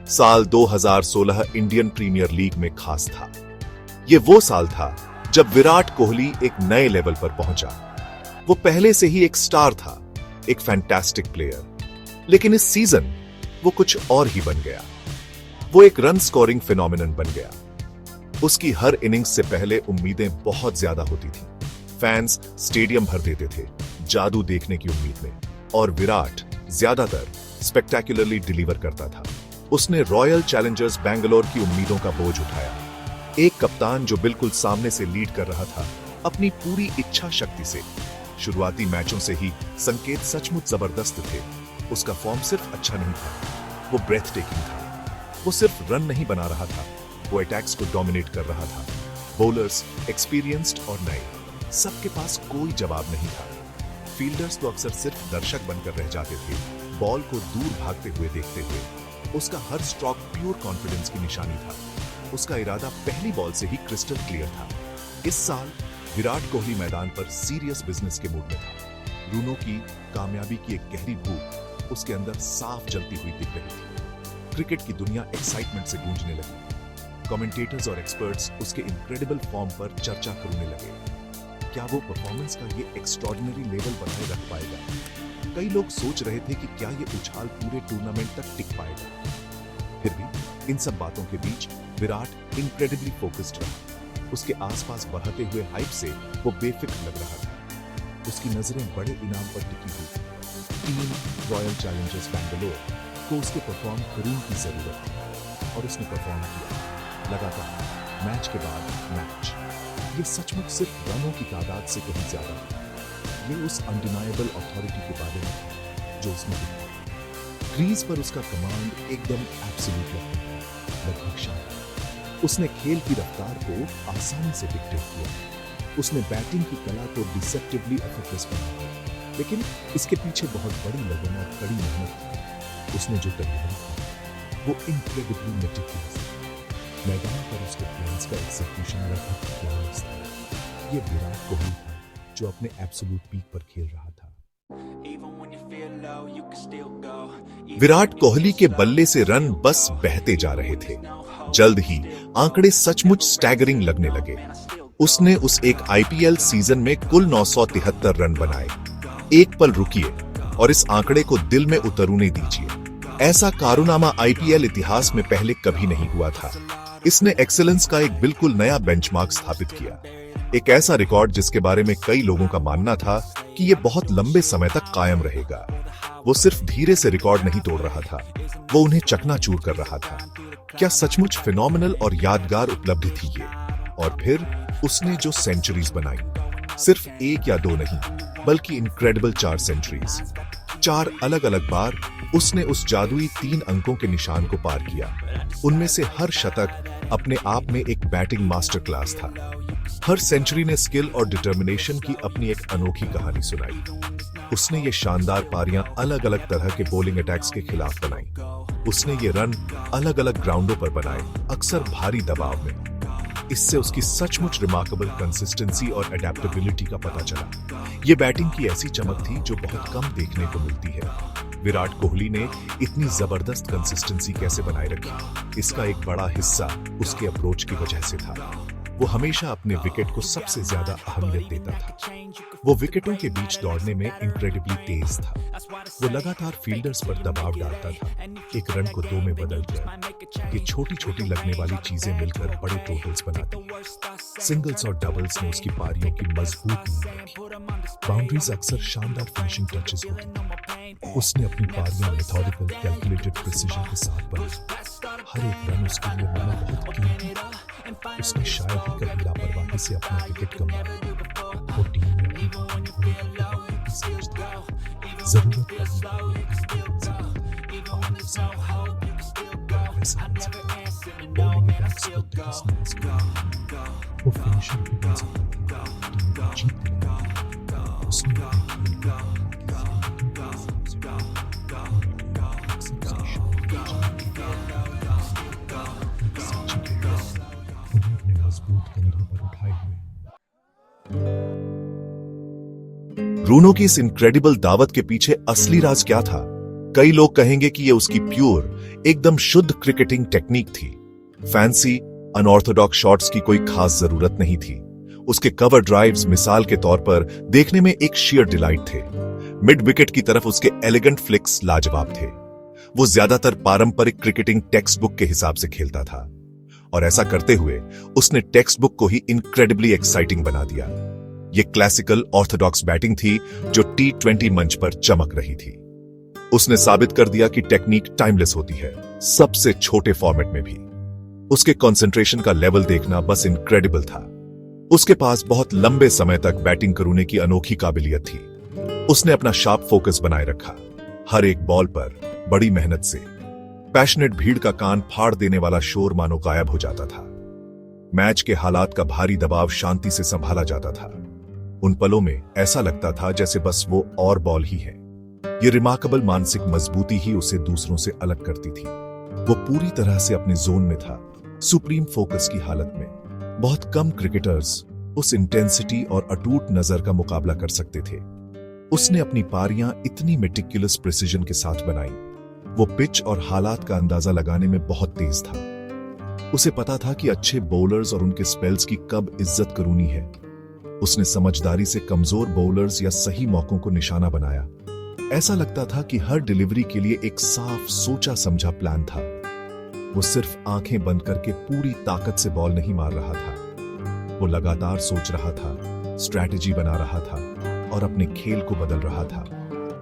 साल 2016 Indian premiere league में खास था। यह वो साल था जब विराट कोहली एक नए लेवल पर पहुंचा। वो पहले से ही एक स्टार था, एक फैंटास्टिक प्लेयर, लेकिन इस सीजन वो कुछ और ही बन गया। वो एक रन स्कोरिंग फिनोमिनन बन गया। उसकी हर इनिंग्स से पहले उम्मीदें बहुत ज्यादा होती थी। फैंस स्टेडियम भर देते थे जादू देखने की उम्मीद में, और विराट ज्यादातर स्पेक्टेक्युलरली डिलीवर करता था। उसने रॉयल चैलेंजर्स बैंगलोर की उम्मीदों का बोझ उठाया। एक कप्तान जो बिल्कुल सामने से लीड कर रहा था, अपनी पूरी इच्छा शक्ति से। शुरुआती मैचों से ही संकेत सचमुच जबरदस्त थे। उसका फॉर्म सिर्फ अच्छा नहीं था, वो ब्रेथ टेकिंग था। वो सिर्फ रन नहीं बना रहा था, वो अटैक्स को डोमिनेट कर रहा था। बॉलर्स एक्सपीरियंस्ड और नए, सबके पास कोई जवाब नहीं था। फील्डर्स तो अक्सर सिर्फ दर्शक बनकर रह जाते थे, बॉल को दूर भागते हुए देखते हुए। उसका हर स्ट्रोक प्योर कॉन्फिडेंस की निशानी था। उसका इरादा पहली बॉल से ही क्रिस्टल क्लियर था। इस साल विराट कोहली मैदान पर सीरियस बिजनेस के मूड में था। रूनो की कामयाबी की एक गहरी भूख उसके अंदर साफ जलती हुई दिख रही थी। क्रिकेट की दुनिया एक्साइटमेंट से गूंजने लगी। कमेंटेटर्स और एक्सपर्ट्स उसके इनक्रेडिबल फॉर्म पर चर्चा करने लगे। क्या वो परफॉर्मेंस का ये एक्स्ट्रॉर्डिनरी लेवल बनाए रख पाएगा? कई लोग सोच रहे थे कि क्या ये उछाल पूरे टूर्नामेंट तक टिक पाएगा। फिर भी इन सब बातों के बीच विराट इनक्रेडिबली फोकस्ड रहा। उसके आसपास बढ़ते हुए हाइप से वो बेफिक्र लग रहा था। उसकी नजरें बड़े इनाम पर टिकी हुई थी। टीम रॉयल चैलेंजर्स बैंगलोर को उसके परफॉर्म करूं की जरूरत थी, और उसने परफॉर्म किया लगातार, मैच के बाद मैच। ये सचमुच सिर्फ रनों की तादाद से कहीं ज्यादा था। ये उस अनडिनायबल अथॉरिटी के बारे में था जो उसने दिखाया। क्रीज पर उसका कमांड एकदम एब्सोल्यूट लगता था, लगभग शांत। उसने खेल की रफ्तार को आसानी से डिक्टेट किया। उसने बैटिंग की कला को डिसेप्टिवली एफर्टलेस बनाया, लेकिन इसके पीछे बहुत बड़ी लगन और कड़ी मेहनत थी। उसने जो तैयारी की वो इनक्रेडिबली मेटिकुलस थी। मैदान पर उसके प्लान्स का एग्जीक्यूशन लगभग फ्लॉलेस था। ये विराट कोहली था जो अपने एब्सोल्यूट पीक पर खेल रहा था। विराट कोहली के बल्ले से रन बस बहते जा रहे थे। जल्द ही आंकड़े सचमुच स्टैगरिंग लगने लगे। उसने उस एक आईपीएल सीजन में कुल 973 रन बनाए। एक पल रुकिए और इस आंकड़े को दिल में उतरने दीजिए। ऐसा कारनामा आईपीएल इतिहास में पहले कभी नहीं हुआ था। इसने एक्सेलेंस का एक बिल्कुल नया बेंचमार्क स्थापित किया। एक ऐसा रिकॉर्ड जिसके बारे में कई लोगों का मानना था कि यह बहुत लंबे समय तक कायम रहेगा। वो सिर्फ धीरे से रिकॉर्ड नहीं तोड़ रहा था, वो उन्हें चकनाचूर कर रहा था। क्या सचमुच फिनोमिनल और यादगार उपलब्धि थी ये। और फिर उसने जो सेंचुरीज बनाई, सिर्फ एक या दो नहीं, बल्कि इनक्रेडिबल 4 सेंचुरीज। 4 अलग अलग बार उसने उस जादुई 3 अंकों के निशान को पार किया। उनमें से हर शतक अपने आप में एक बैटिंग मास्टर क्लास था। हर सेंचुरी ने स्किल और डिटर्मिनेशन की अपनी एक अनोखी कहानी सुनाई। उसने ये शानदार पारियां अलग अलग तरह के बॉलिंग अटैक्स के खिलाफ बनाई। उसने ये रन अलग अलग ग्राउंडों पर बनाए, अक्सर भारी दबाव में। इससे उसकी सचमुच रिमार्केबल कंसिस्टेंसी और अडेप्टेबिलिटी का पता चला। ये बैटिंग की ऐसी चमक थी जो बहुत कम देखने को मिलती है। विराट कोहली ने इतनी जबरदस्त कंसिस्टेंसी कैसे बनाए रखी? इसका एक बड़ा हिस्सा उसके अप्रोच की वजह से था। वो हमेशा अपने विकेट को सबसे ज्यादा अहमियत देता था। वो विकेटों के बीच दौड़ने में इनक्रेडिबली तेज था। वो लगातार फील्डर्स पर दबाव डालता था, एक रन को 2 में बदल दिया। ये छोटी छोटी लगने वाली चीजें मिलकर बड़े टोटल्स बनाती हैं। सिंगल्स और डबल्स में उसकी पारियों की मजबूत नींव रखी। बाउंड्रीज अक्सर शानदार फिनिशिंग टचेस होती थी। उसने अपनी पारियां मेथोडिकल, कैलकुलेटेड प्रिसीजन के साथ बनाई। हर एक रन उसके लिए माना बहुत कीमती था। उसने शायद ही कभी लापरवाही से अपना विकेट गंवाया। वो टीम में अपनी भूमिका को बखूबी समझता था। जरूरत पड़ने पर वो विकेट बन सकता था, पारी को संभालने वाला वैसा बन सकता था। बॉलिंग अटैक्स को तहस-नहस करने, वो फिनिशर भी बन सकता था, टीम को जीत दिलाया। उसने अपने खेल को रूनो की इस इनक्रेडिबल दावत के पीछे असली राज क्या था? कई लोग कहेंगे कि यह उसकी प्योर, एकदम शुद्ध क्रिकेटिंग टेक्निक थी। फैंसी अनऑर्थोडॉक्स शॉट्स की कोई खास जरूरत नहीं थी। उसके कवर ड्राइव्स मिसाल के तौर पर देखने में एक शेयर डिलाइट थे। मिड विकेट की तरफ उसके एलिगेंट फ्लिक्स लाजवाब थे। वो ज्यादातर पारंपरिक क्रिकेटिंग टेक्स्ट बुक के हिसाब से खेलता था, और ऐसा करते हुए उसने टेक्स्ट बुक को ही इनक्रेडिबली एक्साइटिंग बना दिया। ये क्लासिकल ऑर्थोडॉक्स बैटिंग थी जो T20 मंच पर चमक रही थी। उसने साबित कर दिया कि टेक्निक टाइमलेस होती है, सबसे छोटे फॉर्मेट में भी। उसके कंसंट्रेशन का लेवल देखना बस इनक्रेडिबल था। उसके पास बहुत लंबे समय तक बैटिंग करने की अनोखी काबिलियत थी। उसने अपना शार्प फोकस बनाए रखा, हर एक बॉल पर बड़ी मेहनत से। पैशनेट भीड़ का कान फाड़ देने वाला शोर मानो गायब हो जाता था। मैच के हालात का भारी दबाव शांति से संभाला जाता था। उन पलों में ऐसा लगता था जैसे बस वो और बॉल ही है। ये रिमार्केबल मानसिक मजबूती ही उसे दूसरों से अलग करती थी। वो पूरी तरह से अपने जोन में था, सुप्रीम फोकस की हालत में। बहुत कम क्रिकेटर्स उस इंटेंसिटी और अटूट नजर का मुकाबला कर सकते थे। उसने अपनी पारियां इतनी मेटिकुलस प्रिसीजन के साथ बनाई। वो पिच और हालात का अंदाजा लगाने में बहुत तेज था। उसे पता था कि अच्छे बॉलर्स और उनके स्पेल्स की कब इज्जत करनी है। उसने समझदारी से कमजोर बॉलर्स या सही मौकों को निशाना बनाया। ऐसा लगता था कि हर डिलीवरी के लिए एक साफ सोचा समझा प्लान था। वो सिर्फ आंखें बंद करके पूरी ताकत से बॉल नहीं मार रहा था। वो लगातार सोच रहा था, स्ट्रैटेजी बना रहा था और अपने खेल को बदल रहा था।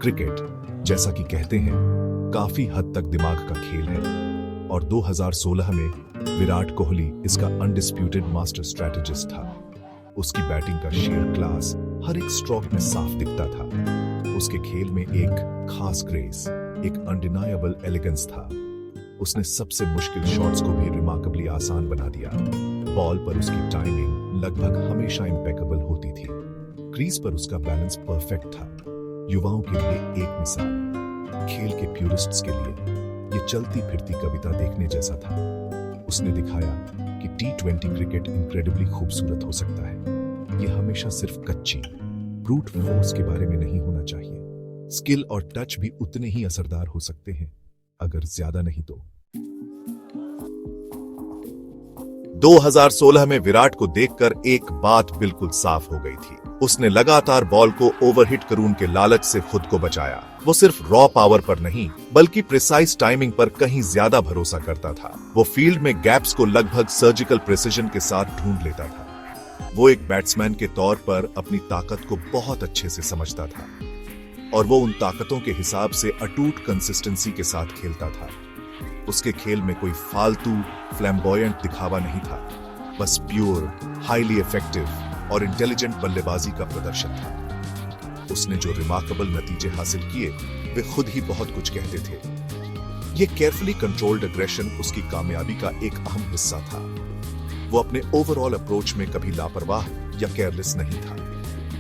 क्रिकेट, जैसा कि कहते हैं, काफी हद तक दिमाग का खेल है, और 2016 में विराट कोहली इसका अनडिस्प्यूटेड मास्टर स्ट्रैटेजिस्ट था। उसकी बैटिंग का शेयर क्लास हर एक स्ट्रोक में साफ दिखता था। उसके खेल में एक खास ग्रेस, एक अनडिनायबल एलिगेंस था। उसने सबसे मुश्किल शॉट्स को भी रिमार्केबली आसान बना दिया। बॉल पर उसकी टाइमिंग लगभग हमेशा इम्पेकेबल होती थी। क्रीज पर उसका बैलेंस परफेक्ट था। युवाओं के लिए एक मिसाल, खेल के प्यूरिस्ट्स के लिए ये चलती फिरती कविता देखने जैसा था। उसने दिखाया कि T20 क्रिकेट इनक्रेडिबली खूबसूरत हो सकता है। ये हमेशा सिर्फ कच्ची ब्रूट फोर्स के बारे में नहीं होना चाहिए। स्किल और टच भी उतने ही असरदार हो सकते हैं, अगर ज्यादा नहीं तो। 2016 में विराट को देखकर एक बात बिल्कुल साफ हो गई थी। उसने लगातार बॉल को ओवरहिट करून के लालच से खुद को बचाया। वो सिर्फ रॉ पावर पर नहीं, बल्कि प्रिसाइज टाइमिंग पर कहीं ज्यादा भरोसा करता था। वो फील्ड में गैप्स को लगभग सर्जिकल प्रिसिजन के साथ ढूंढ लेता था। वो एक बैट्समैन के तौर पर अपनी ताकत को बहुत अच्छे से समझता था, और वो उन ताकतों के हिसाब से अटूट कंसिस्टेंसी के साथ खेलता था। उसके खेल में कोई फालतू फ्लैम्बॉयंट दिखावा नहीं था, बस प्योर, हाईली इफेक्टिव और इंटेलिजेंट बल्लेबाजी का प्रदर्शन था। उसने जो रिमार्केबल नतीजे हासिल किए, वे खुद ही बहुत कुछ कहते थे। ये केयरफुली कंट्रोल्ड एग्रेशन उसकी कामयाबी का एक अहम हिस्सा था। वो अपने ओवरऑल अप्रोच में कभी लापरवाह या केयरलेस नहीं था।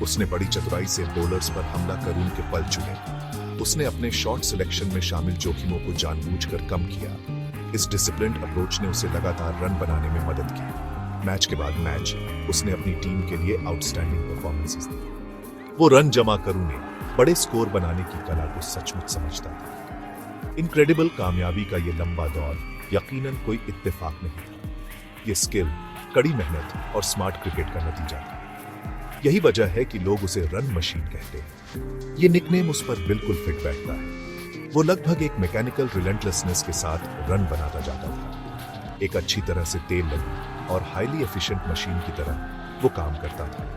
उसने बड़ी चतुराई से बॉलर्स पर हमला कर उनके पल चुने। उसने अपने शॉट सिलेक्शन में शामिल जोखिमों को जानबूझकर कम किया। इस डिसिप्लिन्ड अप्रोच ने उसे लगातार रन बनाने में मदद की। मैच के बाद मैच उसने अपनी टीम के लिए आउटस्टैंडिंग परफॉर्मेंसेस दी। वो रन जमा करूने, बड़े स्कोर बनाने की कला को सचमुच समझता था। इनक्रेडिबल कामयाबी का ये लंबा दौर यकीनन कोई इत्तेफाक नहीं था। ये स्किल, कड़ी मेहनत और स्मार्ट क्रिकेट का नतीजा था। यही वजह है कि लोग उसे रन मशीन कहते हैं। ये निकनेम उस पर बिल्कुल फिट बैठता है। वो लगभग एक मैकेनिकल रिलेंटलेसनेस के साथ रन बनाता जाता था। एक अच्छी तरह से तेल लगी और हाईली एफिशिएंट मशीन की तरह वो काम करता था।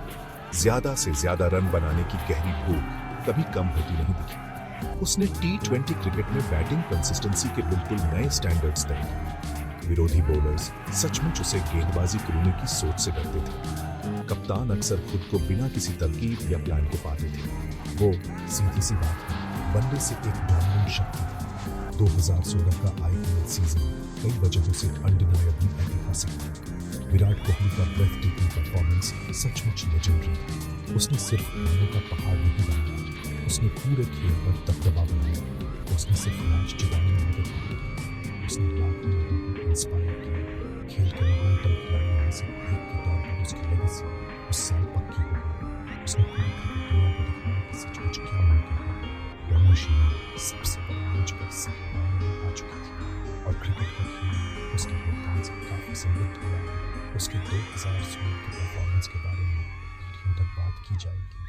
ज्यादा से ज्यादा रन बनाने की गहरी भूख कभी कम होती नहीं दिखी। उसने T20 क्रिकेट में बैटिंग कंसिस्टेंसी के बिल्कुल नए स्टैंडर्ड्स तय किए। विरोधी बॉलर्स सचमुच उसे गेंदबाजी करने की सोच से डरते थे। कप्तान अक्सर खुद को बिना किसी तरकीब या प्लान के पाते थे। वो, सीधी सी बात है, वनडे से एक डोमिनेंट शक्ति था। 2016 का IPL सीजन कई वजहों से अनडिनायबली ऐतिहासिक था। विराट कोहली का ब्रेथटेकिंग परफॉर्मेंस सचमुच लेजेंडरी था। उसने सिर्फ रनों का पहाड़ नहीं बनाया, उसने पूरे खेल पर दबदबा बनाया। उसने सिर्फ मैच जिताने में मदद की, उसने लाखों लोगों को इंस्पायर किया। खेल के महानतम खिलाड़ियों में से एक के तौर पर उसकी लेगेसी उस साल पक्की हो गई। उसने पूरी क्रिकेट दुनिया को दिखाया कि सचमुच क्या मुमकिन है। मशीन सबसे बड़े मंच पर सही मायने में आ चुकी थी और क्रिकेट को खेलना उसके योगदान से काफ़ी समृद्ध हुआ। उसके 2016 के परफॉर्मेंस के बारे में पीढ़ियों तक बात की जाएगी।